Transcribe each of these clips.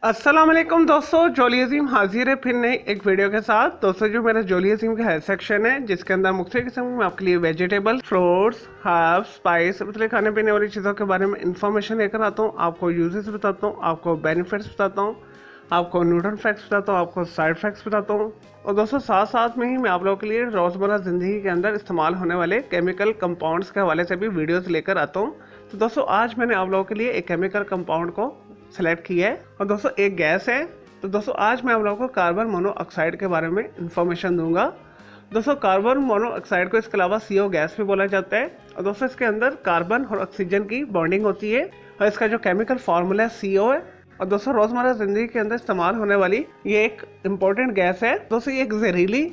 अस्सलाम वालेकुम दोस्तों, जोली अजीम हाजिर है फिर नई एक वीडियो के साथ। दोस्तों जो मेरा जोली अजीम का हेल्थ सेक्शन है जिसके अंदर मुख्तलिफ किस्म में आपके लिए वेजिटेबल, फ्रूट्स, हर्ब्स, स्पाइस, मतलब खाने पीने वाली चीज़ों के बारे में इंफॉर्मेशन लेकर आता हूँ। आपको यूजेस बताता हूँ, आपको बेनिफिट्स बताता हूँ, आपको न्यूट्रन फैक्ट्स बताता हूँ, आपको साइड फैक्ट्स बताता हूँ। और दोस्तों साथ साथ में ही मैं आप लोगों के लिए रोज़मर्रा ज़िंदगी के अंदर इस्तेमाल होने वाले केमिकल कंपाउंड्स के हवाले से भी वीडियोस लेकर आता हूँ। तो दोस्तों आज मैंने आप लोगों के लिए एक केमिकल कंपाउंड को सेलेक्ट किया है और दोस्तों एक गैस है। तो दोस्तों आज मैं आप लोगों को कार्बन मोनोऑक्साइड के बारे में इंफॉर्मेशन दूंगा। दोस्तों कार्बन मोनोऑक्साइड को इसके अलावा CO गैस भी बोला जाता है और दोस्तों इसके अंदर कार्बन और ऑक्सीजन की बॉन्डिंग होती है और इसका जो केमिकल फार्मूला CO है। और दोस्तों रोजमर्रा जिंदगी के अंदर इस्तेमाल होने वाली ये एक इम्पोर्टेंट गैस है। दोस्तों ये एक जहरीली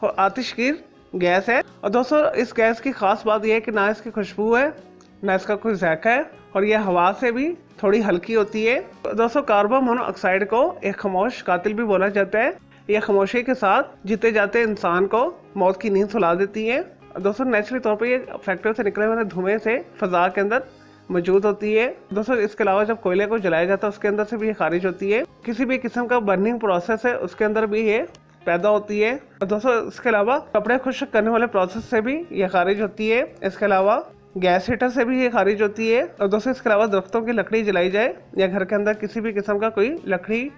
और आतिशगीर गैस है और दोस्तों इस गैस की खास बात यह है कि ना इसकी खुशबू है ना इसका कोई जायका है और यह हवा से भी थोड़ी हल्की होती है। दोस्तों कार्बन मोनोऑक्साइड को एक खामोश कातिल भी बोला जाता है। यह खामोशी के साथ जीते जाते इंसान को मौत की नींद सुला देती है। दोस्तों नेचुरली तौर पर ये फैक्ट्री से निकले हुए धुएं से फजा के अंदर मौजूद होती है। दोस्तों इसके अलावा जब कोयले को जलाया जाता है उसके अंदर से भी ये खारिज होती है। किसी भी किस्म का बर्निंग प्रोसेस है उसके अंदर भी ये पैदा होती है। और दोस्तों इसके अलावा कपड़े खुश्क करने वाले प्रोसेस से भी ये खारिज होती है। इसके अलावा गैस हीटर से भी ये खारिज होती है। और दोस्तों इसके अलावा दरख्तों की लकड़ी जलाई जाए या घर के अंदर किसी भी किस्म का कोई लकड़ी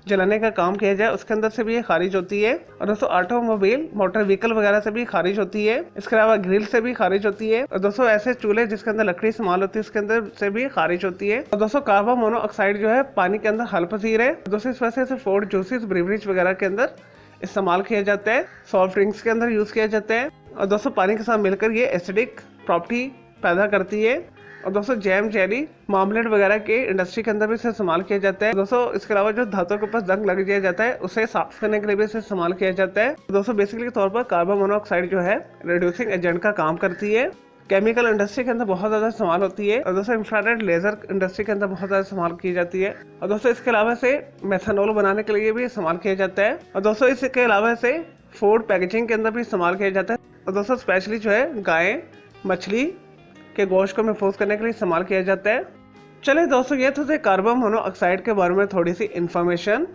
जलाने का काम किया जाए उसके अंदर से भी ये खारिज होती है। और दोस्तों ऑटोमोबाइल मोटर व्हीकल वगैरह से भी खारिज होती है। इसके अलावा ग्रिल से भी खारिज होती है। और दोस्तों ऐसे चूल्हे जिसके अंदर लकड़ी इस्तेमाल होती है उसके अंदर से भी खारिज होती है। और दोस्तों कार्बन मोनोऑक्साइड जो है पानी के अंदर हल पसीर है। दोस्तों इस वजह से फ्रूट जूसेस, ब्रीवरेज वगैरह के अंदर इस्तेमाल किया जाता है, सॉफ्ट ड्रिंक्स के अंदर यूज किया जाता है। और दोस्तों पानी के साथ मिलकर ये एसिडिक प्रॉपर्टी पैदा करती है। और दोस्तों जैम, जेली, मामलेट वगैरह के इंडस्ट्री के अंदर भी इसे इस्तेमाल किया जाता है। दोस्तों इसके अलावा जो धातुओं के ऊपर जंग लग दिया जाता है उसे साफ करने के लिए भी इसे इस्तेमाल किया जाता है। दोस्तों बेसिकली तौर पर कार्बन मोनोऑक्साइड जो है रिड्यूसिंग एजेंट का काम करती है। केमिकल इंडस्ट्री के अंदर बहुत ज़्यादा इस्तेमाल होती है और दोस्तों इंफ्रारेड लेजर इंडस्ट्री के अंदर बहुत ज़्यादा इस्तेमाल की जाती है। और दोस्तों इसके अलावा से मेथनॉल बनाने के लिए भी इस्तेमाल किया जाता है। और दोस्तों इसके अलावा से फूड पैकेजिंग के अंदर भी इस्तेमाल किया जाता है। और दोस्तों स्पेशली जो है गाय, मछली के गोश्त को महफूज करने के लिए इस्तेमाल किया जाता है। चलिए दोस्तों ये तो थे कार्बन मोनोऑक्साइड के बारे में थोड़ी सी इंफॉर्मेशन,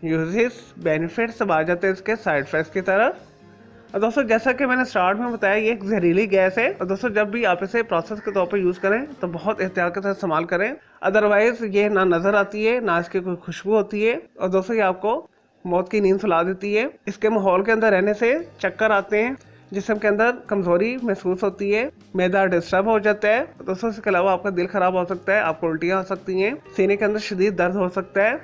यूजेस, बेनिफिट्स। अब आ जाते हैं इसके साइड इफेक्ट्स की तरफ। और दोस्तों जैसा कि मैंने स्टार्ट में बताया ये एक जहरीली गैस है और दोस्तों जब भी आप इसे प्रोसेस के तौर पर यूज़ करें तो बहुत एहतियात के साथ इस्तेमाल करें, अदरवाइज ये ना नज़र आती है ना इसकी कोई खुशबू होती है और दोस्तों ये आपको मौत की नींद सुला देती है। इसके माहौल के अंदर रहने से चक्कर आते हैं, जिस्म के अंदर कमजोरी महसूस होती है, मैदा डिस्टर्ब हो जाता है। दोस्तों इसके अलावा आपका दिल खराब हो सकता है, आपको उल्टियाँ हो सकती हैं, सीने के अंदर शदीद दर्द हो सकता है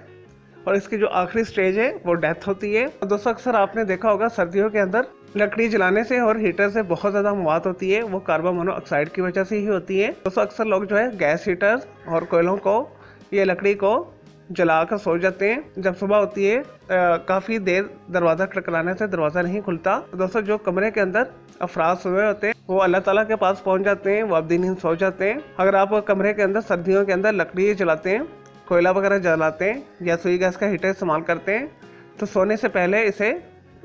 और इसकी जो आखिरी स्टेज है वो डेथ होती है। और दोस्तों अक्सर आपने देखा होगा सर्दियों के अंदर लकड़ी जलाने से और हीटर से बहुत ज़्यादा मौत होती है, वो कार्बन मोनोऑक्साइड की वजह से ही होती है। दोस्तों अक्सर लोग जो है गैस हीटर और कोयलों को, ये लकड़ी को जला कर सो जाते हैं। जब सुबह होती है काफ़ी देर दरवाज़ा खटखटाने से दरवाज़ा नहीं खुलता। दोस्तों जो कमरे के अंदर अफराद सोए होते हैं वो अल्लाह ताला के पास पहुंच जाते हैं, वो अब दिन सो जाते हैं। अगर आप कमरे के अंदर सर्दियों के अंदर लकड़ी जलाते हैं, कोयला वगैरह जलाते हैं या सुई गैस का हीटर इस्तेमाल करते हैं तो सोने से पहले इसे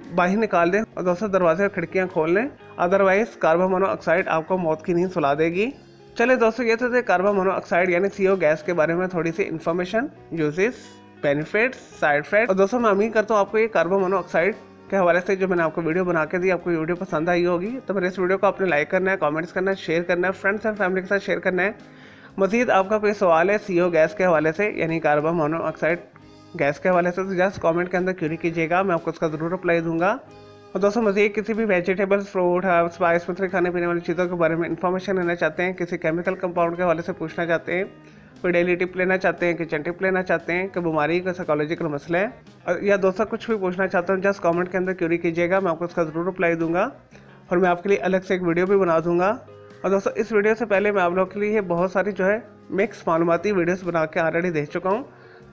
बाहर निकाल दें और दोस्तों दरवाजे और खिड़कियाँ खोल लें, अदरवाइज कार्बन मोनोऑक्साइड आपको मौत की नींद सुला देगी। चलिए दोस्तों ये तो थे कार्बन मोनोऑक्साइड यानी CO गैस के बारे में थोड़ी सी information, uses, benefits, side effects. और दोस्तों मैं उम्मीद करता हूँ आपको ये कार्बन मोनोऑक्साइड के हवाले से जो मैंने आपको वीडियो बना के दी आपको ये वीडियो पसंद आई होगी। तो मेरे इस वीडियो को आपने लाइक करना है, कमेंट्स करना है, शेयर करना है, फ्रेंड्स एंड फैमिली के साथ शेयर करना है। मजीद आपका कोई सवाल है CO गैस के हवाले से यानी कार्बन मोनोऑक्साइड गैस के हवाले से तो जस्ट कमेंट के अंदर क्वेरी कीजिएगा, मैं आपको उसका ज़रूर रिप्लाई दूंगा। और दोस्तों मज़ीद किसी भी वेजिटेबल्स, फ्रूट, हर्ब, स्पाइस, मतलब खाने पीने वाली चीज़ों के बारे में इंफॉर्मेशन लेना चाहते हैं, किसी केमिकल कंपाउंड के हवाले से पूछना चाहते हैं, कोई डेली टिप लेना चाहते हैं, किचन टिप लेना चाहते हैं, कोई बीमारी का साइकोलॉजिकल मसला है और या दोस्तों कुछ भी पूछना चाहते हैं जस्ट कमेंट के अंदर क्वेरी कीजिएगा, मैं आपको उसका ज़रूर रिप्लाई दूंगा और मैं आपके लिए अलग से एक वीडियो भी बना दूंगा। और दोस्तों इस वीडियो से पहले मैं आप लोगों के लिए बहुत सारी जो है मिक्स मालूमाती वीडियोस बना के ऑलरेडी दे चुका हूँ,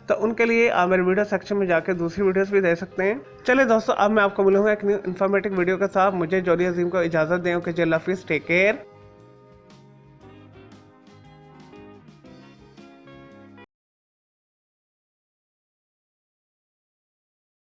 तो उनके लिए आप मेरे वीडियो सेक्शन में जाकर दूसरी वीडियोस भी दे सकते हैं। चलिए दोस्तों अब मैं आपको मिलूंगा एक न्यू इन्फॉर्मेटिव वीडियो के साथ। मुझे जोली अजीम को इजाज़त दें कि अल्लाह हाफिज़, टेक केयर।